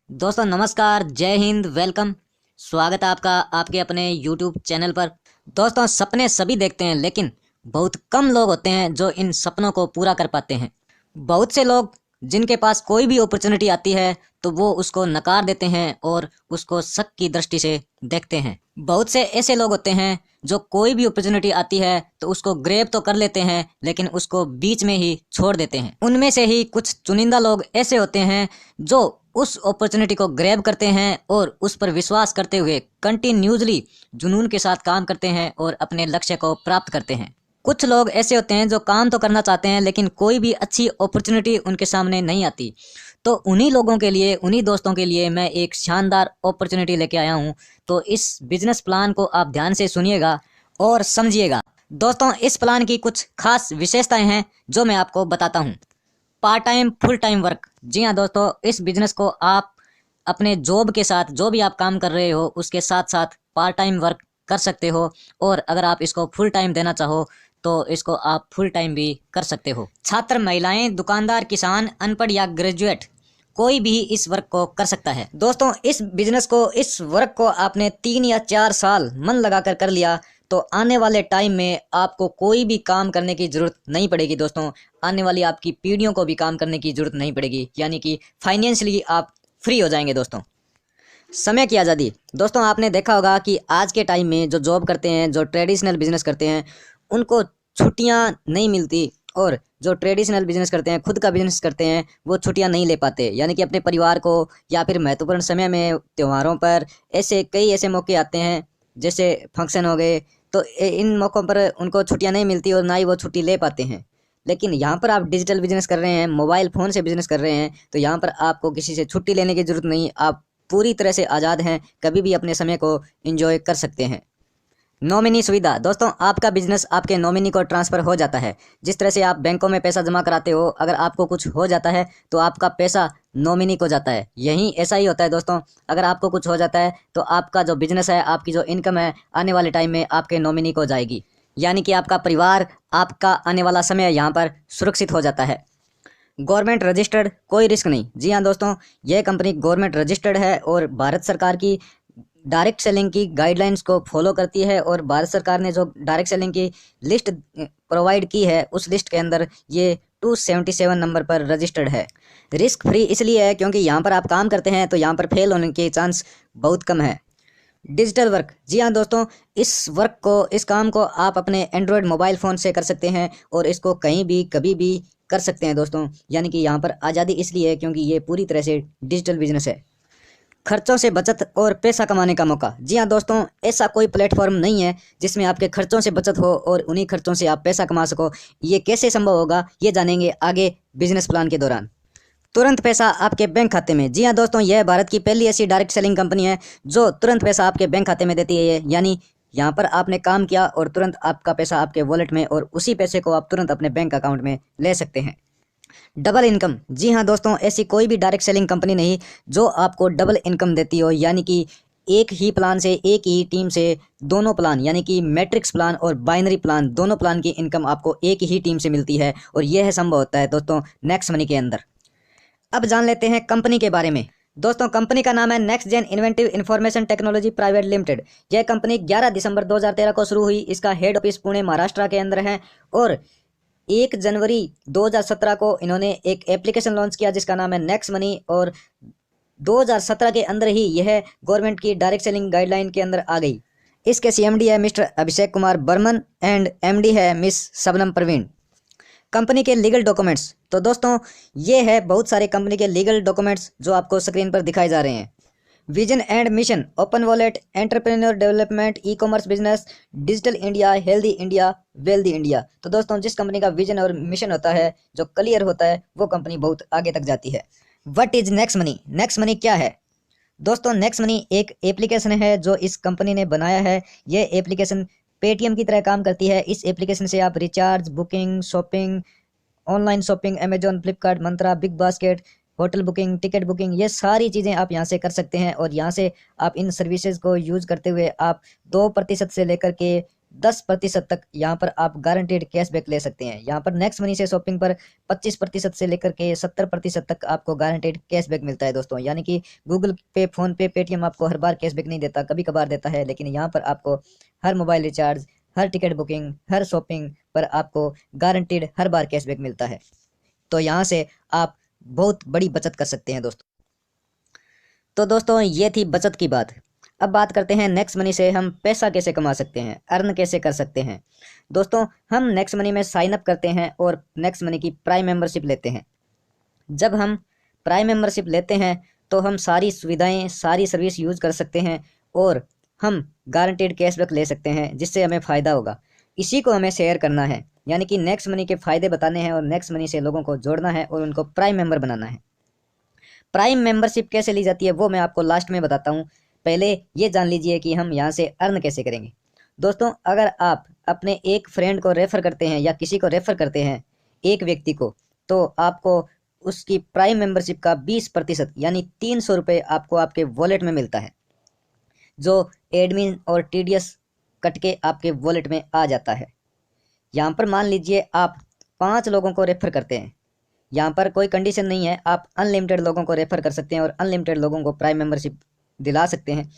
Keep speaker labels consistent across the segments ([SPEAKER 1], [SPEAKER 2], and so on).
[SPEAKER 1] दोस्तों नमस्कार, जय हिंद, वेलकम। स्वागत है आपका आपके अपने YouTube चैनल पर। दोस्तों सपने सभी देखते हैं, लेकिन बहुत कम लोग होते हैं जो इन सपनों को पूरा कर पाते हैं। बहुत से लोग जिनके पास कोई भी अपॉर्चुनिटी आती है तो वो उसको नकार देते हैं और उसको शक की दृष्टि से देखते हैं। बहुत से ऐसे लोग होते हैं जो कोई भी अपॉर्चुनिटी आती है तो उसको ग्रैब तो कर लेते हैं, लेकिन उसको बीच में ही छोड़ देते हैं। उनमें से ही कुछ चुनिंदा लोग ऐसे होते हैं जो उस अपॉर्चुनिटी को ग्रैब करते हैं और उस पर विश्वास करते हुए कंटिन्यूसली जुनून के साथ काम करते हैं और अपने लक्ष्य को प्राप्त करते हैं। कुछ लोग ऐसे होते हैं जो काम तो करना चाहते हैं, लेकिन कोई भी अच्छी अपॉर्चुनिटी उनके सामने नहीं आती। तो उन्हीं लोगों के लिए, उन्हीं दोस्तों के लिए मैं एक शानदार अपॉर्चुनिटी लेके आया हूँ। तो इस बिजनेस प्लान को आप ध्यान से सुनिएगा और समझिएगा। दोस्तों इस प्लान की कुछ खास विशेषताएं हैं जो मैं आपको बताता हूँ। Part time full time work. जी हाँ दोस्तों, इस बिजनेस को आप अपने जॉब के साथ, जो भी आप काम कर रहे हो उसके साथ साथ पार्ट टाइम वर्क कर सकते हो। और अगर आप इसको फुल टाइम देना चाहो तो इसको आप फुल टाइम भी कर सकते हो। छात्र, महिलाएं, दुकानदार, किसान, अनपढ़ या ग्रेजुएट, कोई भी इस वर्क को कर सकता है। दोस्तों इस बिजनेस को, इस वर्क को आपने 3 या 4 साल मन लगाकर कर लिया तो आने वाले टाइम में आपको कोई भी काम करने की जरूरत नहीं पड़ेगी। दोस्तों आने वाली आपकी पीढ़ियों को भी काम करने की जरूरत नहीं पड़ेगी, यानी कि फाइनेंशियली आप फ्री हो जाएंगे। दोस्तों समय की आज़ादी। दोस्तों आपने देखा होगा कि आज के टाइम में जो जॉब करते हैं, जो ट्रेडिशनल बिजनेस करते हैं, उनको छुट्टियां नहीं मिलती। और जो ट्रेडिशनल बिजनेस करते हैं, खुद का बिजनेस करते हैं, वो छुट्टियां नहीं ले पाते। यानी कि अपने परिवार को या फिर महत्वपूर्ण समय में, त्योहारों पर, ऐसे कई ऐसे मौके आते हैं जैसे फंक्शन हो गए, तो इन मौक़ों पर उनको छुट्टियां नहीं मिलती और ना ही वो छुट्टी ले पाते हैं। लेकिन यहाँ पर आप डिजिटल बिजनेस कर रहे हैं, मोबाइल फ़ोन से बिजनेस कर रहे हैं, तो यहाँ पर आपको किसी से छुट्टी लेने की ज़रूरत नहीं। आप पूरी तरह से आज़ाद हैं, कभी भी अपने समय को एंजॉय कर सकते हैं। नॉमिनी सुविधा। दोस्तों आपका बिजनेस आपके नॉमिनी को ट्रांसफ़र हो जाता है। जिस तरह से आप बैंकों में पैसा जमा कराते हो, अगर आपको कुछ हो जाता है तो आपका पैसा नॉमिनी को जाता है। यही ऐसा ही होता है दोस्तों, अगर आपको कुछ हो जाता है तो आपका जो बिजनेस है, आपकी जो इनकम है, आने वाले टाइम में आपके नॉमिनी को जाएगी। यानी कि आपका परिवार, आपका आने वाला समय यहाँ पर सुरक्षित हो जाता है। गवर्नमेंट रजिस्टर्ड, कोई रिस्क नहीं। जी हाँ दोस्तों, यह कंपनी गवर्नमेंट रजिस्टर्ड है और भारत सरकार की डायरेक्ट सेलिंग की गाइडलाइंस को फॉलो करती है। और भारत सरकार ने जो डायरेक्ट सेलिंग की लिस्ट प्रोवाइड की है, उस लिस्ट के अंदर ये 277 नंबर पर रजिस्टर्ड है। रिस्क फ्री इसलिए है क्योंकि यहाँ पर आप काम करते हैं तो यहाँ पर फेल होने के चांस बहुत कम है। Digital work. जी हाँ दोस्तों, इस वर्क को, इस काम को आप अपने एंड्रॉयड मोबाइल फ़ोन से कर सकते हैं और इसको कहीं भी कभी भी कर सकते हैं दोस्तों। यानी कि यहाँ पर आज़ादी इसलिए है क्योंकि ये पूरी तरह से डिजिटल बिजनेस है। खर्चों से बचत और पैसा कमाने का मौका। जी हाँ दोस्तों, ऐसा कोई प्लेटफॉर्म नहीं है जिसमें आपके खर्चों से बचत हो और उन्हीं खर्चों से आप पैसा कमा सको। ये कैसे संभव होगा, ये जानेंगे आगे बिजनेस प्लान के दौरान। तुरंत पैसा आपके बैंक खाते में। जी हाँ दोस्तों, यह भारत की पहली ऐसी डायरेक्ट सेलिंग कंपनी है जो तुरंत पैसा आपके बैंक खाते में देती है। यानी यहाँ पर आपने काम किया और तुरंत आपका पैसा आपके वॉलेट में, और उसी पैसे को आप तुरंत अपने बैंक अकाउंट में ले सकते हैं। Double income. जी हाँ दोस्तों, ऐसी कोई भी डायरेक्ट सेलिंग कंपनी नहीं जो आपको डबल इनकम देती हो। यानी कि एक ही प्लान से, एक ही टीम से दोनों प्लान, यानी कि मैट्रिक्स प्लान और बाइनरी प्लान, दोनों प्लान की इनकम आपको एक ही टीम से मिलती है। और यह संभव होता है दोस्तों नेक्स्ट मनी के अंदर। अब जान लेते हैं कंपनी के बारे में। दोस्तों कंपनी का नाम है next gen inventive information technology private limited. यह कंपनी 11 दिसंबर 2013 को शुरू हुई। इसका हेड ऑफिस पुणे, महाराष्ट्र के अंदर है। और 1 जनवरी 2017 को इन्होंने एक एप्लीकेशन लॉन्च किया जिसका नाम है नेक्स्ट मनी। और 2017 के अंदर ही यह गवर्नमेंट की डायरेक्ट सेलिंग गाइडलाइन के अंदर आ गई। इसके सीएमडी है mister Abhishek Kumar Burman and MD है मिस शबनम प्रवीण। कंपनी के लीगल डॉक्यूमेंट्स। तो दोस्तों ये है बहुत सारे कंपनी के लीगल डॉक्यूमेंट्स जो आपको स्क्रीन पर दिखाए जा रहे हैं। Vision and mission, open wallet, entrepreneur development, e commerce business, digital India, healthy India, wealthy India. तो दोस्तों जिस कंपनी का विजन और मिशन होता है, जो क्लियर होता है, वो कंपनी बहुत आगे तक जाती है। What is next money? Next money क्या है? दोस्तों नेक्स्ट मनी एक एप्लीकेशन है जो इस कंपनी ने बनाया है। यह एप्लीकेशन पेटीएम की तरह काम करती है। इस एप्लीकेशन से आप recharge, booking, shopping, online shopping, Amazon, Flipkart, Myntra, big basket, hotel booking, ticket booking, ये सारी चीज़ें आप यहाँ से कर सकते हैं। और यहाँ से आप इन सर्विसेज को यूज़ करते हुए आप 2% से लेकर के 10% तक यहाँ पर आप गारंटेड कैशबैक ले सकते हैं। यहाँ पर नेक्स्ट मनी से शॉपिंग पर 25% से लेकर के 70% तक आपको गारंटेड कैशबैक मिलता है दोस्तों। यानी कि गूगल पे, फोन पे, पेटीएम आपको हर बार कैशबैक नहीं देता, कभी कभार देता है, लेकिन यहाँ पर आपको हर मोबाइल रिचार्ज, हर टिकट बुकिंग, हर शॉपिंग पर आपको गारंटेड हर बार कैशबैक मिलता है। तो यहाँ से आप बहुत बड़ी बचत कर सकते हैं दोस्तों। तो दोस्तों ये थी बचत की बात। अब बात करते हैं नेक्स्ट मनी से हम पैसा कैसे कमा सकते हैं, अर्न कैसे कर सकते हैं। दोस्तों हम नेक्स्ट मनी में साइन अप करते हैं और नेक्स्ट मनी की प्राइम मेंबरशिप लेते हैं। जब हम प्राइम मेंबरशिप लेते हैं तो हम सारी सुविधाएं, सारी सर्विस यूज कर सकते हैं और हम गारंटेड कैशबैक ले सकते हैं, जिससे हमें फ़ायदा होगा। इसी को हमें शेयर करना है, यानी कि नेक्स्ट मनी के फ़ायदे बताने हैं और नेक्स्ट मनी से लोगों को जोड़ना है और उनको प्राइम मेंबर बनाना है। प्राइम मेंबरशिप कैसे ली जाती है वो मैं आपको लास्ट में बताता हूँ। पहले ये जान लीजिए कि हम यहाँ से अर्न कैसे करेंगे। दोस्तों अगर आप अपने एक फ्रेंड को रेफ़र करते हैं या किसी को रेफ़र करते हैं, एक व्यक्ति को, तो आपको उसकी प्राइम मेंबरशिप का 20% यानी 300 रुपये आपको आपके वॉलेट में मिलता है, जो एडमिन और टीडीएस कट के आपके वॉलेट में आ जाता है। यहाँ पर मान लीजिए आप 5 लोगों को रेफ़र करते हैं, यहाँ पर कोई कंडीशन नहीं है, आप अनलिमिटेड लोगों को रेफ़र कर सकते हैं और अनलिमिटेड लोगों को प्राइम मेंबरशिप दिला सकते हैं।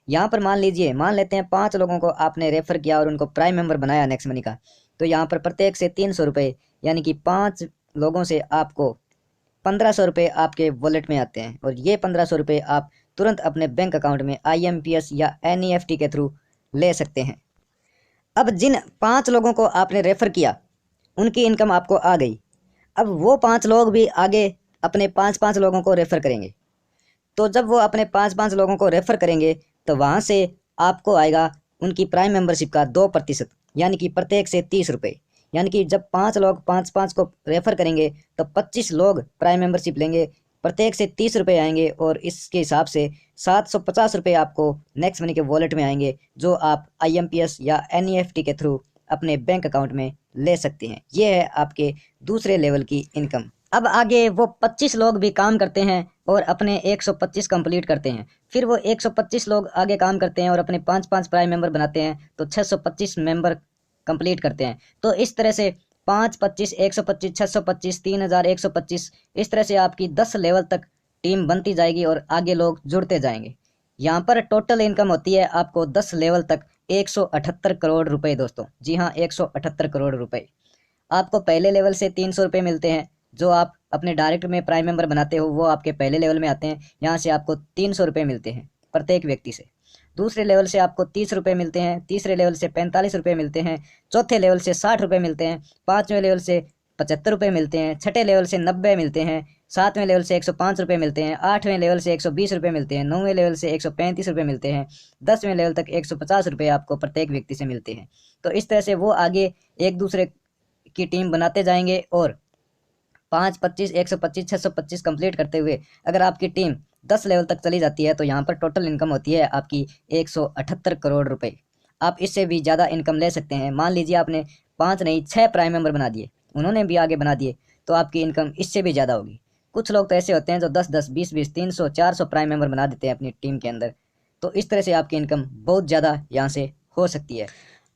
[SPEAKER 1] यहाँ पर मान लेते हैं 5 लोगों को आपने रेफ़र किया और उनको प्राइम मेंबर बनाया नेक्स्ट मनी का, तो यहाँ पर प्रत्येक से 300 रुपये, यानी कि 5 लोगों से आपको 1500 रुपये आपके वॉलेट में आते हैं और ये 1500 रुपये आप तुरंत अपने बैंक अकाउंट में IMPS या NEFT के थ्रू ले सकते हैं। अब जिन 5 लोगों को आपने रेफ़र किया उनकी इनकम आपको आ गई। अब वो 5 लोग भी आगे अपने 5-5 लोगों को रेफ़र करेंगे। तो जब वो अपने 5-5 लोगों को रेफ़र करेंगे तो वहाँ से आपको आएगा उनकी प्राइम मेंबरशिप का 2%, यानी कि प्रत्येक से 30 रुपये। यानी कि जब 5 लोग 5-5 को रेफ़र करेंगे तो 25 लोग प्राइम मेंबरशिप लेंगे, प्रत्येक से 30 रुपये आएंगे और इसके हिसाब से 750 रुपये आपको नेक्स्ट मनी के वॉलेट में आएंगे, जो आप IMPS या NEFT के थ्रू अपने बैंक अकाउंट में ले सकते हैं। ये है आपके दूसरे लेवल की इनकम। अब आगे वो 25 लोग भी काम करते हैं और अपने 125 कंप्लीट करते हैं। फिर वो 125 लोग आगे काम करते हैं और अपने 5-5 प्राइम मेंबर बनाते हैं, तो 625 मेंबर कंप्लीट करते हैं। तो इस तरह से 5, 25, 125, 625, 3125, इस तरह से आपकी 10 लेवल तक टीम बनती जाएगी और आगे लोग जुड़ते जाएंगे। यहाँ पर टोटल इनकम होती है आपको 10 लेवल तक 178 करोड़ रुपए दोस्तों। जी हाँ, 178 करोड़ रुपए। आपको पहले लेवल से 300 रुपये मिलते हैं, जो आप अपने डायरेक्ट में प्राइम मेंबर बनाते हो वो आपके पहले लेवल में आते हैं। यहाँ से आपको 300 रुपये मिलते हैं प्रत्येक व्यक्ति से। दूसरे लेवल से आपको 30 रुपये मिलते हैं, तीसरे लेवल से 45 रुपये मिलते हैं, चौथे लेवल से 60 रुपये मिलते हैं, पाँचवें लेवल से 75 रुपये मिलते हैं, छठे लेवल से 90 मिलते हैं, सातवें लेवल से 105 रुपये मिलते हैं, आठवें लेवल से 120 रुपये मिलते हैं, नौवें लेवल से 135 रुपये मिलते हैं, 10वें लेवल तक 150 रुपये आपको प्रत्येक व्यक्ति से मिलते हैं। तो इस तरह से वो आगे एक दूसरे की टीम बनाते जाएंगे और 5, 25, 125, 625 कंप्लीट करते हुए अगर आपकी टीम 10 लेवल तक चली जाती है तो यहाँ पर टोटल इनकम होती है आपकी 178 करोड़ रुपए। आप इससे भी ज़्यादा इनकम ले सकते हैं। मान लीजिए आपने 5 नहीं 6 प्राइम मेंबर बना दिए, उन्होंने भी आगे बना दिए, तो आपकी इनकम इससे भी ज़्यादा होगी। कुछ लोग तो ऐसे होते हैं जो 10-10, 20-20, 300, 400 प्राइम मेंबर बना देते हैं अपनी टीम के अंदर। तो इस तरह से आपकी इनकम बहुत ज़्यादा यहाँ से हो सकती है।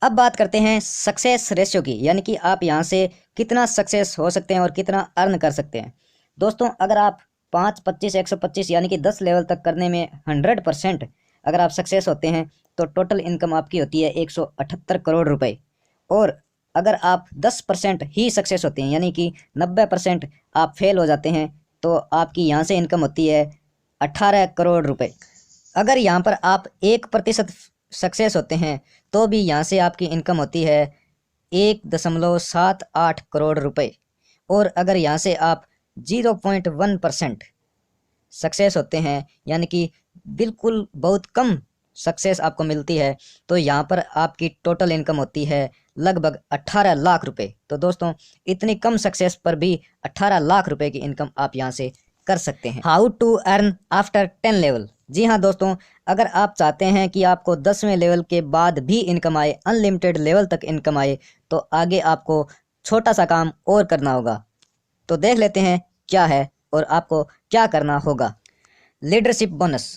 [SPEAKER 1] अब बात करते हैं सक्सेस रेशियो की, यानी कि आप यहाँ से कितना सक्सेस हो सकते हैं और कितना अर्न कर सकते हैं। दोस्तों अगर आप 5, 25, 125 यानी कि 10 लेवल तक करने में 100% अगर आप सक्सेस होते हैं तो टोटल इनकम आपकी होती है 178 करोड़ रुपए। और अगर आप 10% ही सक्सेस होते हैं, यानी कि 90% आप फेल हो जाते हैं, तो आपकी यहाँ से इनकम होती है 18 करोड़ रुपए। अगर यहाँ पर आप 1% सक्सेस होते हैं तो भी यहाँ से आपकी इनकम होती है 1.78 करोड़ रुपए। और अगर यहाँ से आप 0.1% सक्सेस होते हैं, यानी कि बिल्कुल बहुत कम सक्सेस आपको मिलती है, तो यहाँ पर आपकी टोटल इनकम होती है लगभग 18 लाख रुपए। तो दोस्तों इतनी कम सक्सेस पर भी 18 लाख रुपए की इनकम आप यहाँ से कर सकते हैं। How to earn after 10 level. जी हाँ दोस्तों, अगर आप चाहते हैं कि आपको 10वें लेवल के बाद भी इनकम आए, अनलिमिटेड लेवल तक इनकम आए, तो आगे आपको छोटा सा काम और करना होगा। तो देख लेते हैं क्या है और आपको क्या करना होगा। Leadership bonus.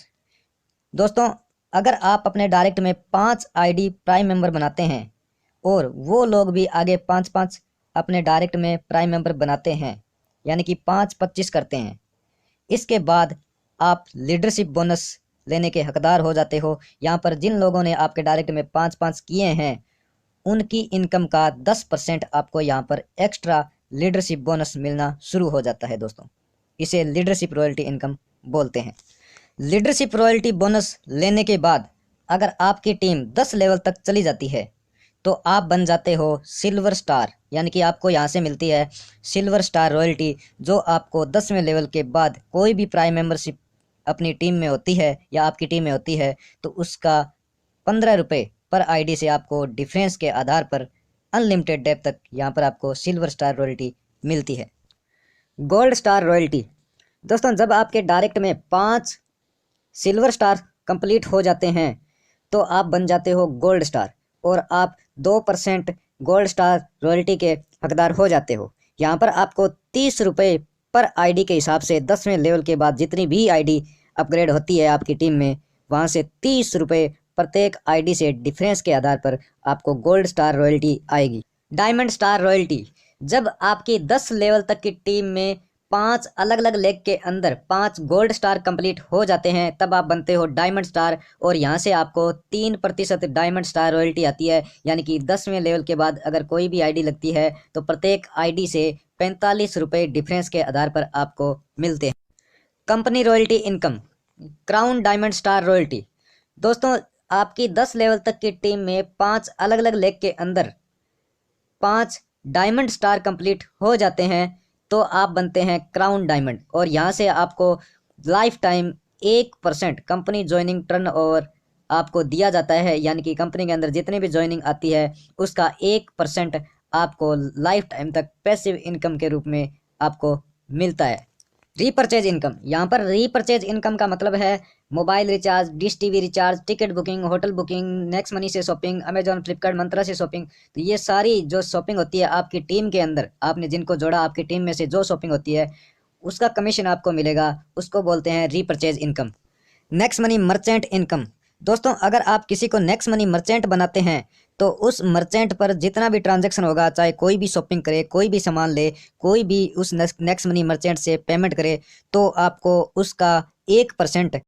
[SPEAKER 1] दोस्तों अगर आप अपने डायरेक्ट में 5 ID प्राइम मेंबर बनाते हैं और वो लोग भी आगे 5-5 अपने डायरेक्ट में प्राइम मेंबर बनाते हैं, यानी कि 5-25 करते हैं। इसके बाद आप लीडरशिप बोनस लेने के हकदार हो जाते हो। यहाँ पर जिन लोगों ने आपके डायरेक्ट में 5-5 किए हैं उनकी इनकम का 10% आपको यहाँ पर एक्स्ट्रा लीडरशिप बोनस मिलना शुरू हो जाता है दोस्तों। इसे लीडरशिप रॉयल्टी इनकम बोलते हैं। लीडरशिप रॉयल्टी बोनस लेने के बाद अगर आपकी टीम 10 लेवल तक चली जाती है तो आप बन जाते हो सिल्वर स्टार, यानी कि आपको यहाँ से मिलती है सिल्वर स्टार रॉयल्टी, जो आपको 10वें लेवल के बाद कोई भी प्राइम मेंबरशिप अपनी टीम में होती है या आपकी टीम में होती है तो उसका 15 रुपये पर आईडी से आपको डिफरेंस के आधार पर अनलिमिटेड डेप तक यहाँ पर आपको सिल्वर स्टार रॉयल्टी मिलती है। गोल्ड स्टार रॉयल्टी दोस्तों, जब आपके डायरेक्ट में 5 सिल्वर स्टार कंप्लीट हो जाते हैं तो आप बन जाते हो गोल्ड स्टार और आप 2% गोल्ड स्टार रॉयल्टी के हकदार हो जाते हो। यहाँ पर आपको 30 रुपये पर आईडी के हिसाब से 10वें लेवल के बाद जितनी भी आईडी अपग्रेड होती है आपकी टीम में, वहाँ से 30 रुपये प्रत्येक आईडी से डिफरेंस के आधार पर आपको गोल्ड स्टार रॉयल्टी आएगी। डायमंड स्टार रॉयल्टी, जब आपकी 10 लेवल तक की टीम में 5 अलग अलग लेग के अंदर 5 गोल्ड स्टार कंप्लीट हो जाते हैं तब आप बनते हो डायमंड स्टार और यहाँ से आपको 3% डायमंड स्टार रॉयल्टी आती है। यानी कि 10वें लेवल के बाद अगर कोई भी आईडी लगती है तो प्रत्येक आईडी से 45 रुपये डिफरेंस के आधार पर आपको मिलते हैं। Company royalty income, crown diamond star royalty दोस्तों, आपकी 10 लेवल तक की टीम में 5 अलग अलग लेग के अंदर 5 डायमंड स्टार कंप्लीट हो जाते हैं तो आप बनते हैं क्राउन डायमंड और यहाँ से आपको life time 1% company joining turn over आपको दिया जाता है। यानी कि कंपनी के अंदर जितनी भी ज्वाइनिंग आती है उसका 1% आपको लाइफ टाइम तक पैसिव इनकम के रूप में आपको मिलता है। रीपरचेज इनकम, यहाँ पर रीपरचेज इनकम का मतलब है mobile recharge, dish TV recharge, ticket booking, hotel booking, next money से शॉपिंग, अमेजॉन, फ्लिपकार्ट, मंत्रा से शॉपिंग। तो ये सारी जो शॉपिंग होती है आपकी टीम के अंदर, आपने जिनको जोड़ा आपकी टीम में से जो शॉपिंग होती है उसका कमीशन आपको मिलेगा, उसको बोलते हैं repurchase income. Next money merchant income दोस्तों, अगर आप किसी को नेक्स्ट मनी मर्चेंट बनाते हैं तो उस मर्चेंट पर जितना भी ट्रांजैक्शन होगा, चाहे कोई भी शॉपिंग करे, कोई भी सामान ले, कोई भी उस नेक्स्ट मनी मर्चेंट से पेमेंट करे, तो आपको उसका 1%